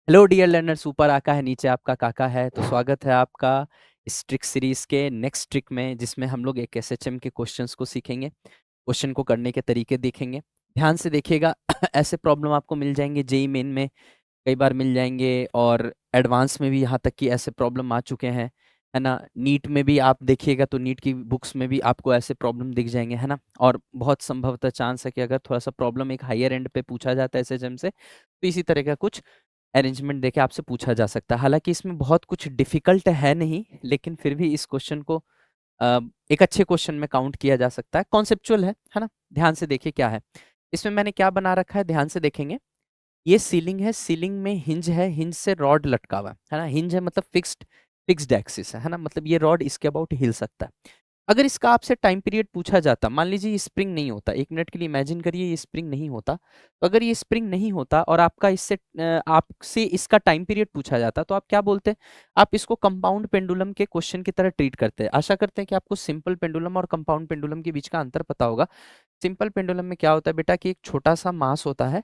Hello dear learners, ऊपर आका है नीचे आपका काका है। तो स्वागत है आपका इस ट्रिक सीरीज के नेक्स्ट ट्रिक में, जिसमें हम लोग एक एसएचएम के क्वेश्चंस को सीखेंगे, क्वेश्चन को करने के तरीके देखेंगे। ध्यान से देखिएगा। ऐसे प्रॉब्लम आपको मिल जाएंगे, जेई मेन में कई बार मिल जाएंगे, और एडवांस में भी यहाँ तक कि ऐसे प्रॉब्लम आ चुके हैं, है ना। नीट में भी आप देखिएगा तो नीट की बुक्स में भी आपको ऐसे प्रॉब्लम दिख जाएंगे, है ना। और बहुत संभवतः चांस है कि अगर थोड़ा सा प्रॉब्लम एक हायर एंड पे पूछा जाता है एसएचएम से, तो इसी तरह का कुछ अरेंजमेंट देके आपसे पूछा जा सकता है। हालांकि इसमें बहुत कुछ डिफिकल्ट है नहीं, लेकिन फिर भी इस क्वेश्चन को अ, एक अच्छे क्वेश्चन में काउंट किया जा सकता है। कॉन्सेप्चुअल है ना। ध्यान से देखिए क्या है इसमें मैंने क्या बना रखा है, ध्यान से देखेंगे। ये सीलिंग है, सीलिंग में हिंज है, हिंज से रॉड लटका हुआ है ना। हिंज है मतलब फिक्स्ड एक्सिस है ना। मतलब ये रॉड इसके अबाउट हिल सकता है। अगर इसका आपसे टाइम पीरियड पूछा जाता, मान लीजिए ये स्प्रिंग नहीं होता, 1 मिनट के लिए इमेजिन करिए ये स्प्रिंग नहीं होता, तो अगर ये स्प्रिंग नहीं होता और आपसे इसका टाइम पीरियड पूछा जाता, तो आप क्या बोलते? आप इसको कंपाउंड पेंडुलम के क्वेश्चन की तरह ट्रीट करते हैं। आशा करते हैं कि आपको सिंपल पेंडुलम और कंपाउंड पेंडुलम के बीच का अंतर पता होगा। सिंपल पेंडुलम में क्या होता है बेटा कि एक छोटा सा मास होता है,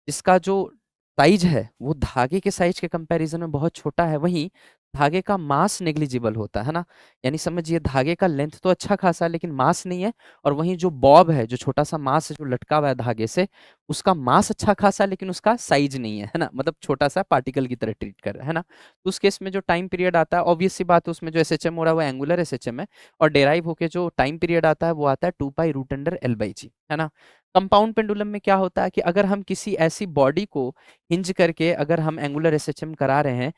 इसका जो साइज है वो धागे के साइज के कंपैरिजन में बहुत छोटा है। वहीं धागे का मास नेग्लिजिबल होता है ना। यानी समझिए धागे का लेंथ तो अच्छा खासा है, लेकिन मास नहीं है। और वहीं जो बॉब है, जो छोटा सा मास है जो लटका हुआ है धागे से, उसका मास अच्छा खासा है, लेकिन उसका साइज नहीं है ना। मतलब छोटा सा पार्टिकल की तरह ट्रीट कर रहा है ना। तो उस केस में जो टाइम पीरियड आता है, ऑब्वियस सी बात है, उसमें जो एसएचएम हो रहा है वो एंगुलर एसएचएम है। और डेराइव होके जो टाइम पीरियड आता है वो आता है 2 पाई रूट अंडर L/G, है ना। कंपाउंड पेंडुलम में क्या होता है कि अगर हम किसी ऐसी बॉडी को हिंज करके अगर हम एंगुलर एसएचएम करा रहे हैं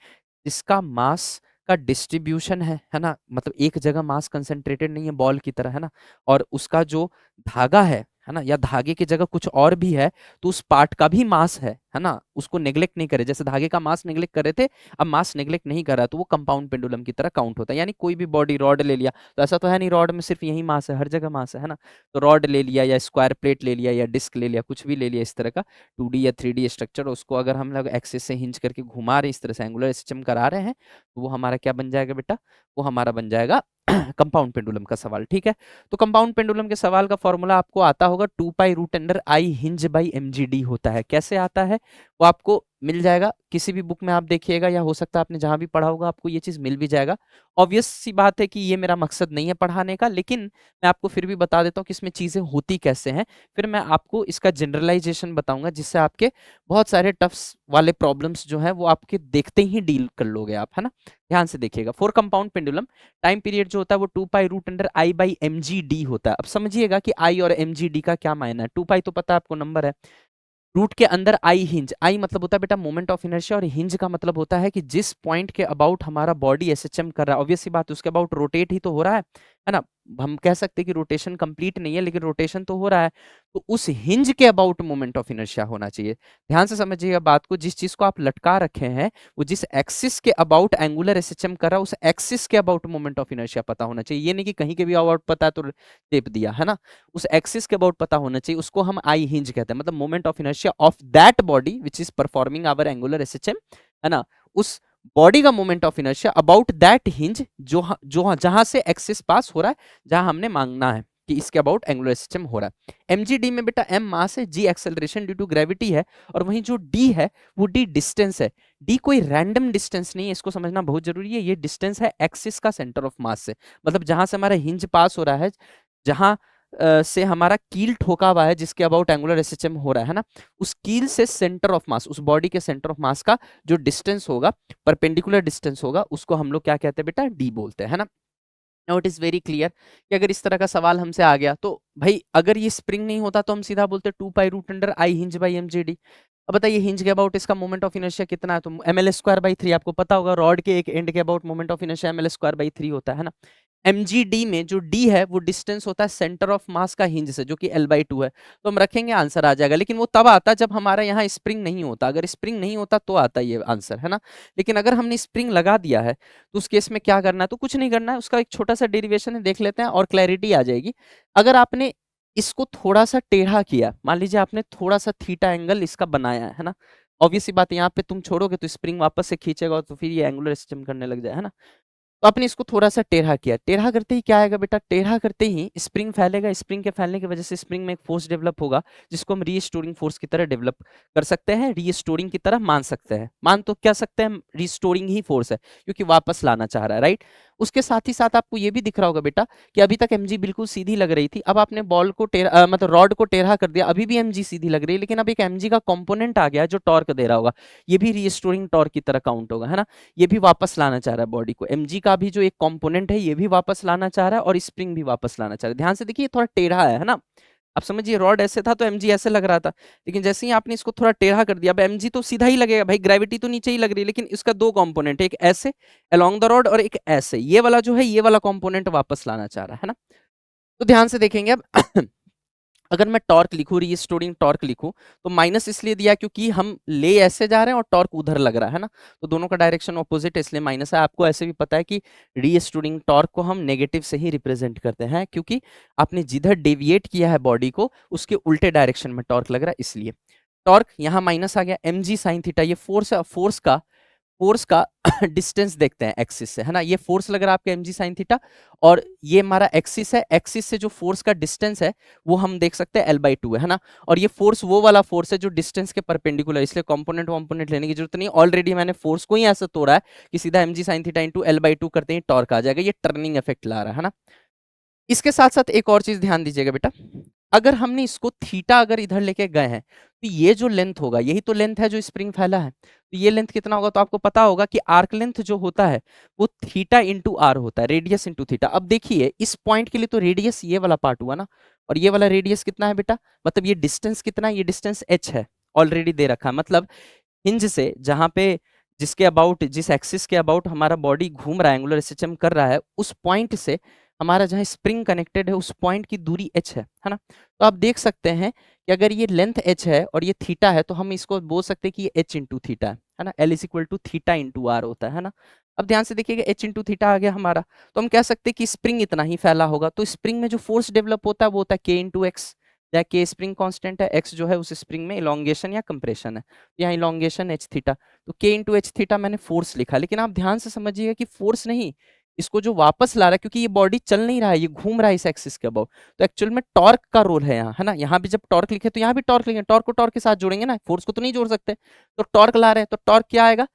जिसका मास का डिस्ट्रीब्यूशन है ना, मतलब एक जगह मास कंसंट्रेटेड नहीं है बॉल की तरह, है ना। और उसका जो धागा है ना, या धागे की जगह कुछ और भी है, तो उस पार्ट का भी मास है ना। उसको नेग्लेक्ट नहीं करे, जैसे धागे का मास नेग्लेक्ट कर रहे थे, अब मास नेग्लेक्ट नहीं कर रहा, तो वो कंपाउंड पेंडुलम की तरह काउंट होता है। यानी कोई भी बॉडी, रॉड ले लिया, तो ऐसा तो है नहीं रॉड में सिर्फ यही मास है, हर जगह मास है ना। तो रॉड ले लिया या स्क्वायर प्लेट ले लिया या डिस्क ले लिया, कुछ भी ले लिया इस तरह का 2D या 3D स्ट्रक्चर, उसको अगर हम लोग एक्सिस से हिंज करके घुमा रहे, इस तरह से एंगुलर सिस्टम करा रहे हैं, तो वो हमारा क्या बन जाएगा बेटा? वो हमारा बन जाएगा कंपाउंड पेंडुलम का सवाल। ठीक है। तो कंपाउंड पेंडुलम के सवाल का फॉर्मूला आपको आता होगा, 2 pi root under I hinge by mgd होता है। कैसे आता है वो आपको मिल जाएगा, किसी भी बुक में आप देखिएगा, या हो सकता है आपने जहां भी पढ़ा होगा आपको ये चीज मिल भी जाएगा। ऑब्वियस सी बात है कि ये मेरा मकसद नहीं है पढ़ाने का, लेकिन मैं आपको फिर भी बता देता हूँ कि इसमें चीजें होती कैसे हैं। फिर मैं आपको इसका जनरलाइजेशन बताऊंगा, जिससे आपके बहुत सारे टफ्स वाले प्रॉब्लम्स जो हैं वो आपके देखते ही डील कर लोगे आप, है ना। ध्यान से देखिएगा। For compound pendulum time period जो होता है वो 2 पाई रूट अंडर I/mgd होता है। अब समझिएगा कि I और mgd का क्या मायना है। 2 पाई तो पता है आपको, नंबर है। रूट के अंदर आई हिंज, आई मतलब होता है बेटा मोमेंट ऑफ इनर्शिया, और हिंज का मतलब होता है कि जिस पॉइंट के अबाउट हमारा बॉडी एसएचएम कर रहा है, ऑब्वियस सी बात है उसके अबाउट रोटेट ही तो हो रहा है ना। हम कह सकते हैं कि रोटेशन कंप्लीट नहीं है, लेकिन रोटेशन तो हो रहा है। तो उस हिंज के अबाउट मोमेंट ऑफ इनर्शिया होना चाहिए। ध्यान से समझिएगा बात को, जिस चीज को आप लटका रखे हैं वो जिस एक्सिस के अबाउट एंगुलर एसएचएम कर रहा है, उस एक्सिस के अबाउट मोमेंट ऑफ इनर्शिया पता होना चाहिए। ये नहीं कि कहीं के भी अबाउट पता है तो टेप दिया, है ना। उस एक्सिस के अबाउट पता होना चाहिए, उसको हम आई हिंज कहते हैं। मतलब moment of inertia of that body which is performing our angular SHM, है ना। उस बॉडी का moment of inertia about that hinge, जो जहां से एक्सिस पास हो रहा है, जहां हमने मांगना है कि इसके अबाउट एंगुलर सिस्टम हो रहा है। एमजीडी में बेटा एम मास है, जी एक्सेलरेशन ड्यू टू ग्रेविटी है, और वहीं जो डी है वो डी डिस्टेंस है। डी कोई रैंडम डिस्टेंस नहीं है, इसको समझना बहुत जरूरी है। ये डिस्टेंस है एक्सिस का सेंटर ऑफ मास से, मतलब जहां से हमारा हिंज पास हो रहा है, जहां से हमारा कील ठोका हुआ है, जिसके अबाउट एंगुलर एसएचएम हो रहा है ना, उस कील से सेंटर ऑफ मास, उस बॉडी के सेंटर ऑफ मास का जो डिस्टेंस होगा, परपेंडिकुलर डिस्टेंस होगा, उसको हम लोग क्या कहते हैं बेटा? डी बोलते हैं, है ना। Now it is very clear कि अगर इस तरह का सवाल हमसे आ गया, तो भाई अगर ये स्प्रिंग नहीं होता तो हम सीधा बोलते 2 pi root under I hinge by mgd। अब बताइए हिंज के अबाउट इसका मोमेंट ऑफ इनर्शिया कितना है, तो ml²/3 आपको पता होगा। रॉड के एक एंड के about moment of inertia ml²/3 होता है ना। mgd में जो d है वो डिस्टेंस होता है सेंटर ऑफ मास का हिंज से, जो कि L/2 है। तो हम रखेंगे, आंसर आ जाएगा। लेकिन वो तब आता जब हमारा यहाँ स्प्रिंग नहीं होता। अगर स्प्रिंग नहीं होता तो आता ये आंसर, है ना। लेकिन अगर हमने स्प्रिंग लगा दिया है, तो उस केस में क्या करना है? तो कुछ नहीं करना है, उसका एक छोटा सा डेरिवेशन है, देख लेते हैं और क्लैरिटी आ जाएगी। अगर आपने इसको थोड़ा सा टेढ़ा किया, मान लीजिए आपने थोड़ा सा थीटा एंगल इसका बनाया है ना, ऑब्वियस सी बात है यहाँ पे तुम छोड़ोगे तो स्प्रिंग वापस से खींचेगा, तो फिर ये एंगुलर सिस्टम करने लग जाए, है ना। तो आपने इसको थोड़ा सा टेढ़ा किया, टेढ़ा करते ही क्या आएगा बेटा, टेढ़ा करते ही स्प्रिंग फैलेगा, स्प्रिंग के फैलने की वजह से स्प्रिंग में एक फोर्स डेवलप होगा जिसको हम रीस्टोरिंग फोर्स की तरह डेवलप कर सकते हैं, रीस्टोरिंग की तरह मान सकते हैं। मान तो क्या सकते हैं, रीस्टोरिंग ही फोर्स है क्योंकि वापस लाना चाह रहा है, राइट। उसके साथ ही साथ आपको ये भी दिख रहा होगा बेटा कि अभी तक mg बिल्कुल सीधी लग रही थी, अब आपने बॉल को टेढ़ा मतलब रॉड को टेढ़ा कर दिया, अभी भी mg सीधी लग रही है, लेकिन अब एक mg का कंपोनेंट आ गया है जो टॉर्क दे रहा होगा, ये भी रीस्टोरिंग टॉर्क की तरह काउंट होगा, है ना। ये भी वापस लाना चाह रहा है बॉडी को, mg का भी जो एक कंपोनेंट है ये भी वापस लाना चाह रहा है और स्प्रिंग भी वापस लाना चाह रहा है। ध्यान से देखिए थोड़ा टेढ़ा है ना। आप समझिए रॉड ऐसे था तो mg ऐसे लग रहा था, लेकिन जैसे ही आपने इसको थोड़ा टेढ़ा कर दिया, अब mg तो सीधा ही लगेगा भाई, ग्रेविटी तो नीचे ही लग रही है, लेकिन इसका दो कंपोनेंट है, एक ऐसे अलोंग द रॉड और एक ऐसे, ये वाला जो है ये वाला कंपोनेंट वापस लाना चाह रहा है ना। तो ध्यान से देखेंगे अब अगर मैं टॉर्क लिखूं, रीस्टोरिंग टॉर्क लिखूं, तो माइनस इसलिए दिया क्योंकि हम ले ऐसे जा रहे हैं और टॉर्क उधर लग रहा है ना, तो दोनों का डायरेक्शन ऑपोजिट है इसलिए माइनस है। आपको ऐसे भी पता है कि रीस्टोरिंग टॉर्क को हम नेगेटिव से ही रिप्रेजेंट करते हैं क्योंकि आपने जिधर डेविएट किया है बॉडी को उसके उल्टे डायरेक्शन में टॉर्क लग रहा है इसलिए। टॉर्क यहाँ माइनस आ गया, mg साइन थीटा, ये फोर्स है, फोर्स का डिस्टेंस देखते हैं एक्सिस से, है ना। ये फोर्स लग रहा है आपका mg साइन थीटा और ये हमारा एक्सिस है, एक्सिस से जो फोर्स का डिस्टेंस है वो हम देख सकते हैं l/2 है ना। और ये फोर्स वो वाला फोर्स है जो डिस्टेंस के परपेंडिकुलर, इसलिए कंपोनेंट वॉम्पोनेंट लेने की जरूरत नहीं, ऑलरेडी मैंने फोर्स को ही ऐसा तोड़ा है कि सीधा mg sine theta into l/2 करते ही टॉर्क आ जाएगा, ये टर्निंग इफेक्ट ला रहा है ना। इसके साथ साथ एक और चीज ध्यान दीजिएगा बेटा, अगर हमने इसको थीटा अगर इधर लेके गए हैं तो ये जो लेंथ होगा यही तो लेंथ है जो स्प्रिंग फैला है, तो ये लेंथ कितना होगा, तो आपको पता होगा कि आर्क लेंथ जो होता है वो थीटा इंटू आर होता है, रेडियस इंटू थीटा। अब देखिए इस पॉइंट के लिए तो रेडियस ये वाला पार्ट हुआ ना, और ये वाला रेडियस कितना है बेटा, मतलब ये डिस्टेंस कितना है, ये डिस्टेंस h है, ऑलरेडी दे रखा है। मतलब हिंज से जहां पे जिसके अबाउट जिस एक्सिस के अबाउट हमारा बॉडी घूम रहा है, एंगुलर एसएचएम कर रहा है, उस पॉइंट से हमारा जहां स्प्रिंग कनेक्टेड है उस पॉइंट की दूरी h है ना। तो आप देख सकते हैं कि अगर ये लेंथ h है और ये थीटा है तो हम इसको बोल सकते हैं कि ये h इंटू थीटा है ना, L is equal to theta into R होता है ना। अब ध्यान से देखिएगा h इंटू थीटा आ गया हमारा, तो हम कह सकते हैं कि स्प्रिंग इतना ही फैला होगा, तो स्प्रिंग में जो फोर्स डेवलप होता है वो होता है k इंटू एक्स, या के स्प्रिंग कांस्टेंट है, x जो है उस स्प्रिंग में इलोंगेशन या कंप्रेशन है, यहाँ इलोंगेशन h थीटा, तो k इंटू एच थीटा मैंने फोर्स लिखा, लेकिन आप ध्यान से समझिएगा कि फोर्स नहीं, इसको जो वापस ला रहा है क्योंकि ये बॉडी चल नहीं रहा है, ये घूम रहा है इस एक्सिस के अबाउट, तो एक्चुअल में टॉर्क का रोल है यहाँ, है ना। यहाँ भी जब टॉर्क लिखे तो यहाँ भी टॉर्क लिखेंगे, टॉर्क को टॉर्क के साथ जोड़ेंगे ना, फोर्स को तो नहीं जोड़ सकते, तो टॉर्क ला रहे हैं तो टॉर्क क्या आएगा,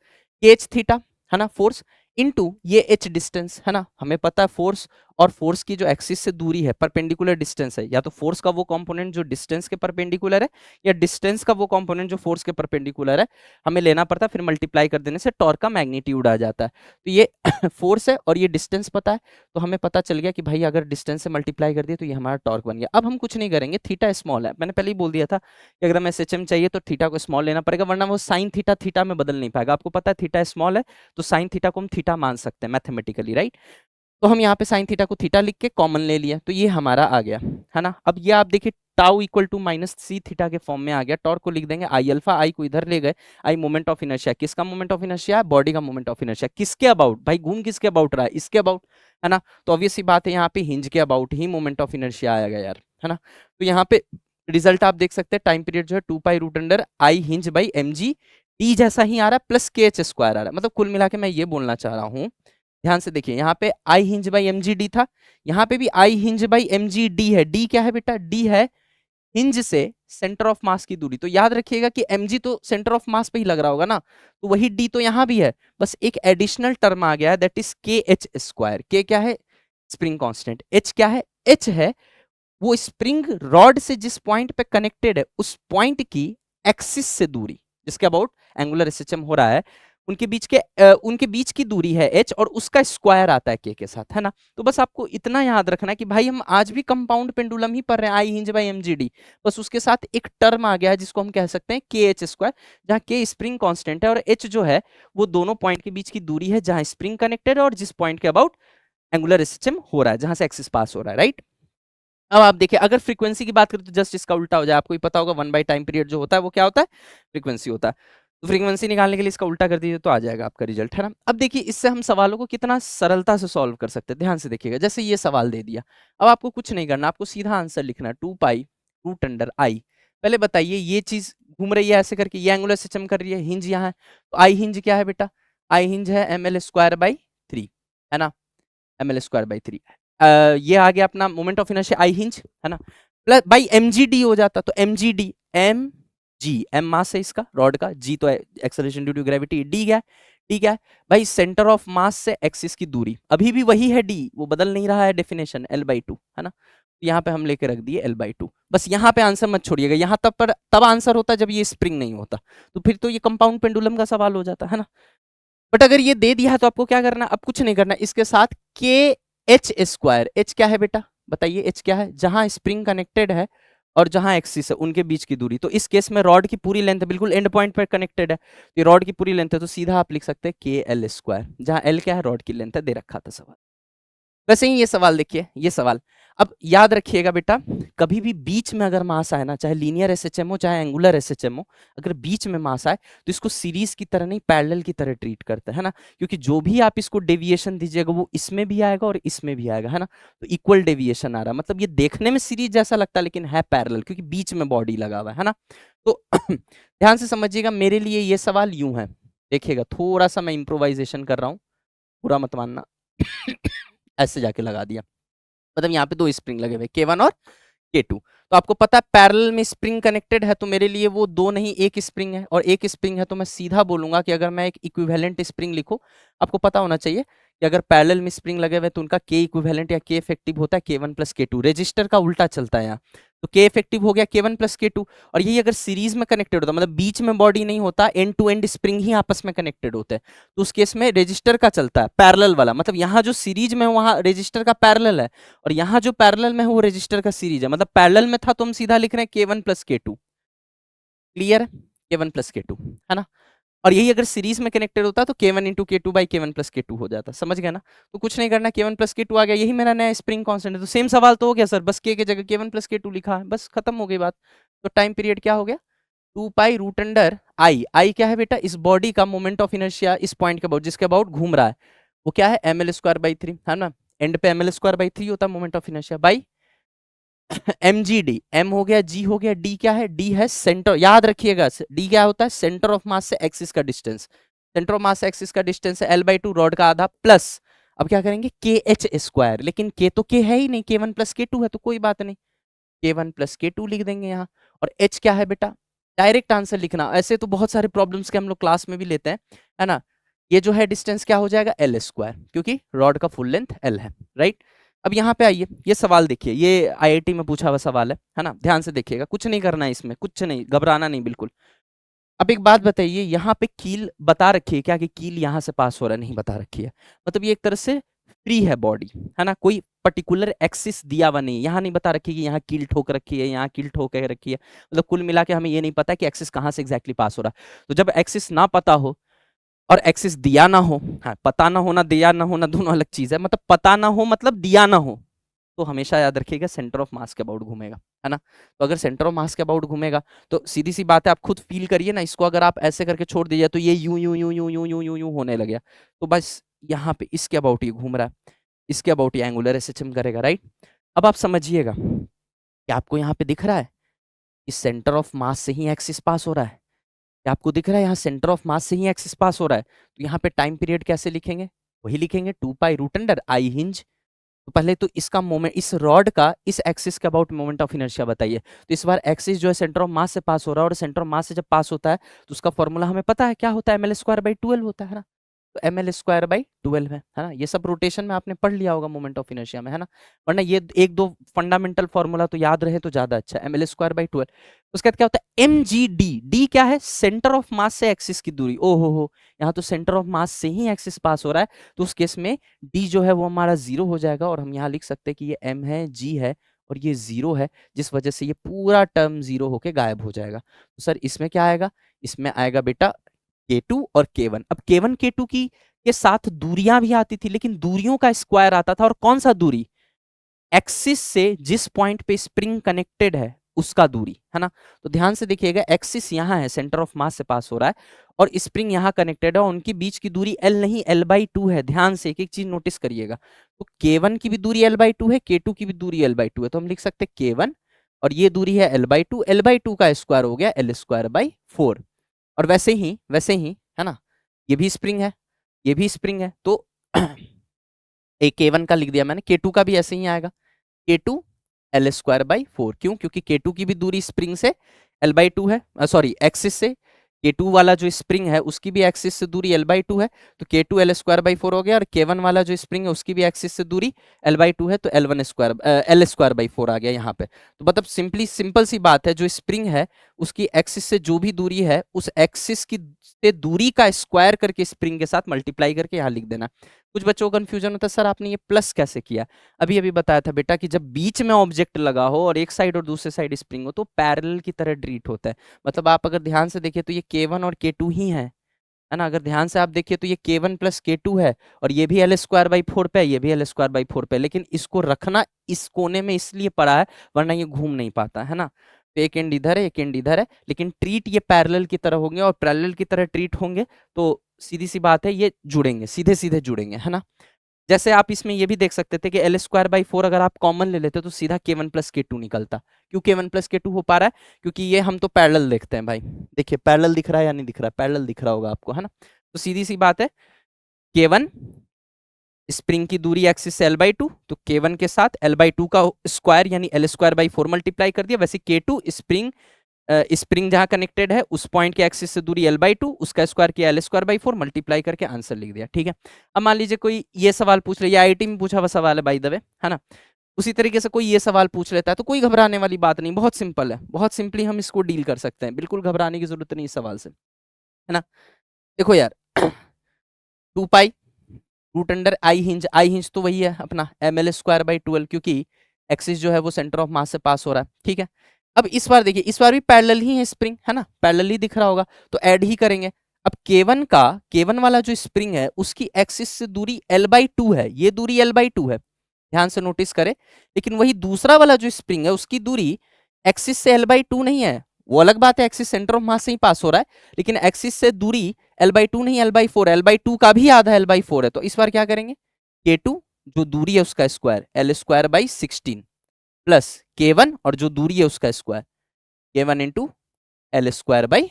एच थीटा, है ना, फोर्स इनटू ये एच डिस्टेंस, है ना। हमें पता है फोर्स और फोर्स की जो एक्सिस से दूरी है परपेंडिकुलर डिस्टेंस है, या तो फोर्स का वो कंपोनेंट जो डिस्टेंस के परपेंडिकुलर है या डिस्टेंस का वो कंपोनेंट जो फोर्स के परपेंडिकुलर है, हमें लेना पड़ता है, फिर मल्टीप्लाई कर देने से टॉर्क का मैग्नीट्यूड आ जाता है। तो ये फोर्स है और ये डिस्टेंस पता है, तो हमें पता चल गया कि भाई अगर डिस्टेंस से मल्टीप्लाई कर दिया तो ये हमारा टॉर्क बन गया। अब हम कुछ नहीं करेंगे, थीटा स्मॉल है, मैंने पहले ही बोल दिया था कि अगर हमें एसएचएम चाहिए तो थीटा को स्मॉल लेना पड़ेगा, वरना वो साइन थीटा थीटा में बदल नहीं पाएगा। आपको पता है थीटा स्मॉल है तो साइन थीटा को हम थीटा मान सकते हैं मैथमेटिकली, राइट। तो हम यहाँ पे साइन थीटा को थीटा लिख के कॉमन ले लिया, तो ये हमारा आ गया, है ना। अब ये आप देखिए tau equal to minus C theta के फॉर्म में आ गया, टॉर्क को लिख देंगे आई अल्फा, आई को इधर ले गए, आई मोमेंट ऑफ इनर्शिया, किसका मोमेंट ऑफ इनर्शिया है, बॉडी का मोमेंट ऑफ इनर्शिया, किसके अबाउट भाई, घूम किसके अबाउट रहा है, इसके अबाउट, है ना। तो ऑब्वियस सी बात है यहाँ पे हिंज के about he moment of inertia आएगा यार, है ना। तो यहाँ पे रिजल्ट आप देख सकते हैं, टाइम पीरियड जो है 2 pi root under I hinge by M G T जैसा ही आ रहा है, प्लस के एच स्क्वायर आ रहा है। मतलब कुल मिला के मैं ये बोलना चाह रहा हूँ, ध्यान से देखिए यहाँ पे I hinge by M G D था, यहाँ पे भी I hinge by M G D है। डी क्या है बेटा, डी है हिंज से सेंटर ऑफ मास की दूरी। तो याद रखिएगा कि एम जी तो सेंटर ऑफ मास पे ही लग रहा होगा ना, तो वही डी तो यहाँ भी है, बस एक एडिशनल टर्म आ गया है दैट इज के एच स्क्वायर। के क्या है, स्प्रिंग कांस्टेंट, एच क्या है, एच है वो स्प्रिंग रॉड से जिस पॉइंट पे कनेक्टेड है उस पॉइंट की एक्सिस से दूरी, जिसके अबाउट एंगुलर एसएचएम हो रहा है, उनके बीच की दूरी है h और उसका स्क्वायर आता है k के साथ, है ना। तो बस आपको इतना याद रखना है कि भाई हम आज भी कंपाउंड पेंडुलम ही पढ़ रहे हैं, I hinge by M G D, बस उसके साथ एक टर्म आ गया है जिसको हम कह सकते हैं के एच स्क्वायर, जहाँ के स्प्रिंग कांस्टेंट है और h जो है वो दोनों पॉइंट के बीच की दूरी है जहां स्प्रिंग कनेक्टेड है और जिस पॉइंट के अबाउट एंगुलर एसएचएम हो रहा है, जहां से एक्सिस पास हो रहा है, राइट। अब आप देखिए अगर फ्रीक्वेंसी की बात करें तो जस्ट इसका उल्टा हो जाए, आपको ही पता होगा 1 बाई टाइम पीरियड जो होता है वो क्या होता है, फ्रीक्वेंसी होता है। तो फ्रीक्वेंसी निकालने के लिए इसका उल्टा कर दीजिए तो आ जाएगा आपका रिजल्ट, है ना। अब देखिए इससे हम सवालों को कितना सरलता से सॉल्व कर सकते हैं, ध्यान से देखिएगा। जैसे ये सवाल दे दिया, अब आपको कुछ नहीं करना, आपको सीधा आंसर लिखना है 2 पाई रूट अंडर आई। पहले बताइए ये चीज घूम रही है ऐसे करके, ये एंगुलर सिस्टम कर रही है, हिंज यहाँ है, तो आई हिंज क्या है बेटा, आई हिंज है एम एल स्क्वायर बाई 3, है ना, ml²/3। ये आ गया अपना moment of inertia I hinge, है ना, प्लस बाई mgd हो जाता, तो mgd, m g, m मास है इसका रॉड का, g तो acceleration due to gravity, d क्या है, ठीक है भाई सेंटर ऑफ मास से एक्सिस की दूरी, अभी भी वही है d, वो बदल नहीं रहा है, डेफिनेशन l/2, है ना, यहाँ पे हम लेके रख दिए l/2। बस यहाँ पे आंसर मत छोड़िएगा, यहाँ तब आंसर होता जब ये स्प्रिंग नहीं होता, तो फिर तो ये कंपाउंड पेंडुलम का सवाल हो जाता है ना। बट अगर ये दे दिया है तो आपको क्या करना है, अब कुछ नहीं करना, इसके साथ के एच स्क्वायर, एच क्या है बेटा बताइए, एच क्या है, जहां स्प्रिंग कनेक्टेड है और जहां एक्सिस है उनके बीच की दूरी, तो इस केस में रॉड की पूरी लेंथ बिल्कुल एंड पॉइंट पर कनेक्टेड है, तो रॉड की पूरी लेंथ है, तो सीधा आप लिख सकते हैं के एल स्क्वायर, जहां एल क्या है रॉड की लेंथ है, दे रखा था सवाल। वैसे ही ये सवाल देखिए, ये सवाल अब याद रखिएगा बेटा, कभी भी बीच में अगर मास आए ना, चाहे लीनियर एसएचएम हो चाहे एंगुलर एसएचएम हो, अगर बीच में मास आए तो इसको सीरीज की तरह नहीं पैरेलल की तरह ट्रीट करते हैं ना, क्योंकि जो भी आप इसको डेविएशन दीजिएगा वो इसमें भी आएगा और इसमें भी आएगा, है ना, तो इक्वल डेविएशन आ रहा है, मतलब ये देखने में सीरीज जैसा लगता है लेकिन है पैरेलल, क्योंकि बीच में बॉडी लगा हुआ है ना। तो ध्यान से समझिएगा, मेरे लिए ये सवाल यूं है, देखिएगा थोड़ा सा मैं इम्प्रोवाइजेशन कर रहा हूँ, बुरा मत मानना। ऐसे जाके लगा दिया, मतलब यहाँ पे दो स्प्रिंग लगे हुए K1 और K2, तो आपको पता है पैरेलल में स्प्रिंग कनेक्टेड है, तो मेरे लिए वो दो नहीं एक स्प्रिंग है, और एक स्प्रिंग है तो मैं सीधा बोलूंगा कि अगर मैं एक इक्विवेलेंट स्प्रिंग लिखूं, आपको पता होना चाहिए कि अगर पैरेलल में स्प्रिंग लगे हुए तो उनका K इक्विवेलेंट या K इफेक्टिव होता है K1+K2, रजिस्टर का उल्टा चलता है यहाँ, तो K इफेक्टिव हो गया K1+K2, और यही अगर सीरीज में कनेक्टेड होता, मतलब बीच में बॉडी नहीं होता, एंड टू एंड स्प्रिंग ही आपस में कनेक्टेड होते हैं, तो उस केस में रजिस्टर का चलता है पैरेलल वाला, मतलब यहाँ जो सीरीज में है वहां रजिस्टर का पैरेलल है, और यहाँ जो पैरेलल में है वो रजिस्टर का सीरीज है, मतलब पैरेलल में था तो हम सीधा लिख रहे हैं K1+K2, क्लियर है, K1+K2, है ना, और यही अगर सीरीज में कनेक्टेड होता तो K1 × K2/K1+K2 हो जाता, समझ गया ना, तो कुछ नहीं करना, K1+K2 आ गया, यही मेरा नया स्प्रिंग कांस्टेंट है, तो सेम सवाल तो हो गया सर, बस K की जगह K1+K2 लिखा है, बस खत्म हो गई बात। तो टाइम पीरियड क्या हो गया, 2π√I, आई क्या है बेटा, इस बॉडी का मोमेंट ऑफ इनर्शिया इस पॉइंट के अबाउट, जिसके अबाउट घूम रहा है, वो क्या है ml²/3, है ना, एंड पे ml²/3 होता है moment of inertia, by mgd, m हो गया, g हो गया, d क्या है, d है सेंटर, याद रखिएगा d क्या होता है, सेंटर ऑफ मास से एक्सिस का डिस्टेंस, सेंटर ऑफ मास से एक्सिस का डिस्टेंस है l/2, रॉड का आधा, प्लस अब क्या करेंगे KH², लेकिन k तो k है ही नहीं, K1+K2 है, तो कोई बात नहीं, K1+K2 लिख देंगे यहाँ, और h क्या है बेटा, डायरेक्ट आंसर लिखना, ऐसे तो बहुत सारे प्रॉब्लम्स के हम लोग क्लास में भी लेते हैं, है ना, ये जो है डिस्टेंस क्या हो जाएगा L², क्योंकि रॉड का फुल लेंथ L है, राइट। अब यहाँ पे आइए, ये सवाल देखिए, ये आईआईटी में पूछा हुआ सवाल है ना, ध्यान से देखिएगा, कुछ नहीं करना है इसमें, कुछ नहीं घबराना नहीं बिल्कुल। अब एक बात बताइए, यहाँ पे कील बता रखी है क्या कि कील यहाँ से पास हो रहा है, नहीं बता रखी है, मतलब ये एक तरह से फ्री है बॉडी, है ना, कोई पर्टिकुलर एक्सिस दिया हुआ नहीं, यहाँ नहीं बता रखी कि यहाँ कील ठोक रखी है, यहाँ कील ठोक रखी है, मतलब कुल मिला के हमें ये नहीं पता कि एक्सिस कहाँ से एग्जैक्टली पास हो रहा है, तो जब एक्सिस ना पता हो और एक्सिस दिया ना हो, हाँ पता ना होना दिया ना होना दोनों अलग चीज है, मतलब पता ना हो मतलब दिया ना हो, तो हमेशा याद रखिएगा सेंटर ऑफ मास के अबाउट घूमेगा, है ना, तो अगर सेंटर ऑफ मास के अबाउट घूमेगा तो सीधी सी बात है, आप खुद फील करिए ना, इसको अगर आप ऐसे करके छोड़ दीजिए तो ये यूं यूं यूं यूं यूं यूं यूं यूं होने लगे, तो बस यहाँ पे इसके अबाउट ये घूम रहा है, इसके अबाउट ये एंगुलर एसएचएम करेगा, राइट। अब आप समझिएगा कि आपको यहाँ पे दिख रहा है इस सेंटर ऑफ मास से ही एक्सिस पास हो रहा है, क्या आपको दिख रहा है यहाँ सेंटर ऑफ मास से ही एक्सिस पास हो रहा है, तो यहाँ पे टाइम पीरियड कैसे लिखेंगे, वही लिखेंगे 2π√I हिंज, तो पहले तो इसका मोमेंट, इस रॉड का इस एक्सिस के अबाउट मोमेंट ऑफ इनर्शिया बताइए, तो इस बार एक्सिस जो है सेंटर ऑफ मास से पास हो रहा है, और सेंटर ऑफ मास से जब पास होता है तो उसका फॉर्मूला हमें पता है क्या होता है, ml²/12 होता है ना, तो ml²/12 है ना, ये सब रोटेशन में आपने पढ़ लिया होगा मोमेंट ऑफ इनर्शिया में, है ना, वरना ये एक दो फंडामेंटल फॉर्मूला तो याद रहे तो ज्यादा अच्छा है, ml²/12, उसके बाद क्या होता है mgd, d क्या है, सेंटर ऑफ मास से एक्सिस की दूरी, ओ हो, यहाँ तो सेंटर ऑफ मास से ही एक्सिस पास हो रहा है, तो उस केस में d जो है वो हमारा 0 हो जाएगा, और हम यहाँ लिख सकते हैं कि ये m है, g है, और ये 0 है, जिस वजह से ये पूरा टर्म 0 होके गायब हो जाएगा, तो सर इसमें क्या आएगा, इसमें आएगा बेटा K2 और K1, अब K1 K2 की के साथ दूरियां भी आती थी, लेकिन दूरियों का स्क्वायर आता था, और कौन सा दूरी, एक्सिस से जिस पॉइंट पे स्प्रिंग कनेक्टेड है उसका दूरी, है ना, तो ध्यान से देखिएगा, एक्सिस यहाँ है, सेंटर ऑफ मास से पास हो रहा है, और स्प्रिंग यहाँ कनेक्टेड है, और उनके बीच की दूरी L नहीं L/2 है, ध्यान से एक एक चीज नोटिस करिएगा, तो K1 की भी दूरी L/2 है, K2 की भी दूरी L/2 है, तो हम लिख सकते हैं K1, और ये दूरी है L/2, L/2 का स्क्वायर हो गया L²/4, और वैसे ही है ना, ये भी स्प्रिंग है, ये भी स्प्रिंग है, तो एक K1 का लिख दिया मैंने, K2 का भी ऐसे ही आएगा, K2 L² by 4। क्यों? क्योंकि K2 की भी दूरी स्प्रिंग से L/2 है, सॉरी एक्सिस से। K2 वाला जो स्प्रिंग है उसकी भी एक्सिस से दूरी L/2 है, तो K2 L² by 4 हो गया। और K1 वाला जो स्प्रिंग है उसकी भी एक्सिस से दूरी L/2 है, तो L² by 4 आ गया यहाँ पे। तो मतलब सिंपल सी बात है, जो स्प्रिंग है उसकी एक्सिस से जो भी दूरी है उस एक्सिस की से दूरी का स्क्वायर करके स्प्रिंग के साथ मल्टीप्लाई करके यहाँ लिख देना। कुछ बच्चों को कंफ्यूजन होता है, सर आपने ये प्लस कैसे किया? अभी अभी बताया था बेटा कि जब बीच में ऑब्जेक्ट लगा हो और एक साइड और दूसरे साइड स्प्रिंग हो तो पैरेलल की तरह ट्रीट होता है। मतलब आप अगर ध्यान से देखिए तो ये K1 और K2 ही है ना? अगर ध्यान से आप देखिए तो ये K1 प्लस K2 है, और ये भी L² by 4 पे है, ये भी L² by 4 पे है, लेकिन इसको रखना इस कोने में इसलिए पड़ा है वरना ये घूम नहीं पाता, है ना? तो एक एंड इधर है, एक एंड इधर है, लेकिन ट्रीट ये पैरेलल की तरह होंगे, और पैरेलल की तरह ट्रीट होंगे तो सीधी सी बात है ये जुड़ेंगे, सीधे सीधे जुड़ेंगे, है ना? जैसे आप इसमें ये भी देख सकते थे कि L² by 4 अगर आप कॉमन ले लेते तो सीधा K1 प्लस K2 निकलता। क्यों K1 प्लस K2 हो पा रहा है? क्योंकि ये हम तो पैरेलल देखते हैं भाई। देखिए पैरेलल दिख रहा है या नहीं दिख रहा है? पैरेलल दिख रहा होगा आपको, है ना? तो सीधी सी बात है, K1 स्प्रिंग की दूरी एक्सिस से L/2, तो K1 के साथ L/2 का स्क्वायर यानी L² by 4 मल्टीप्लाई कर दिया। वैसे K2 स्प्रिंग जहां कनेक्टेड है उस पॉइंट के एक्सिस से दूरी L/2, उसका स्क्वायर किया L² by 4 मल्टीप्लाई करके आंसर लिख दिया। ठीक है, अब मान लीजिए कोई ये सवाल पूछ ले, ये IIT में पूछा हुआ सवाल है बाय द वे, है ना? उसी तरीके से कोई ये सवाल पूछ लेता है तो कोई घबराने वाली बात नहीं, बहुत सिंपल है, बहुत सिंपली हम इसको डील कर सकते हैं, बिल्कुल घबराने की जरूरत नहीं इस सवाल से, है ना? देखो यार 2 pi root under I hinge तो वही है अपना mL² by 12, क्योंकि एक्सिस जो है वो सेंटर ऑफ मास से पास हो रहा है। ठीक है, अब इस बार देखिए, इस बार भी पैरेलल ही है स्प्रिंग, है ना? पैरेलल ही दिख रहा होगा, तो ऐड ही करेंगे। अब K1 वाला जो स्प्रिंग है उसकी एक्सिस से दूरी L/2 है, ये दूरी L/2 है, ध्यान से नोटिस करें। लेकिन वही दूसरा वाला जो स्प्रिंग है उसकी दूरी एक्सिस से L/2 नहीं है, वो अलग बात है, एक्सिस सेंटर ऑफ मास से ही पास हो रहा है, लेकिन एक्सिस से दूरी L/2 नहीं, L/4, L/2 का भी आधा L/4 है। तो इस बार क्या करेंगे, K2 जो दूरी है उसका square L² by 16 plus K1 और जो दूरी है उसका square K1 into L²/4,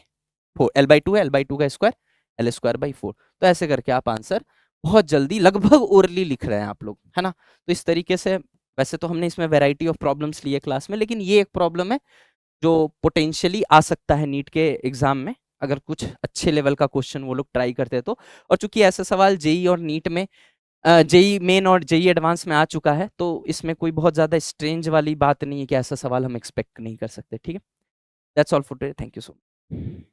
L/2 है, L/2 का स्क्वायर L²/4। तो ऐसे करके आप आंसर बहुत जल्दी लगभग ओरली लिख रहे हैं आप लोग, है ना? तो इस तरीके से, वैसे तो हमने इसमें वैरायटी ऑफ प्रॉब्लम्स लिए क्लास में, लेकिन ये एक प्रॉब्लम है जो पोटेंशियली आ सकता है नीट के एग्जाम में, अगर कुछ अच्छे लेवल का क्वेश्चन वो लोग ट्राई करते हैं तो। और चूंकि ऐसा सवाल जेई और नीट में, जेई मेन और जेई एडवांस में आ चुका है, तो इसमें कोई बहुत ज्यादा स्ट्रेंज वाली बात नहीं है कि ऐसा सवाल हम एक्सपेक्ट नहीं कर सकते। ठीक है, that's all for today, thank you so much.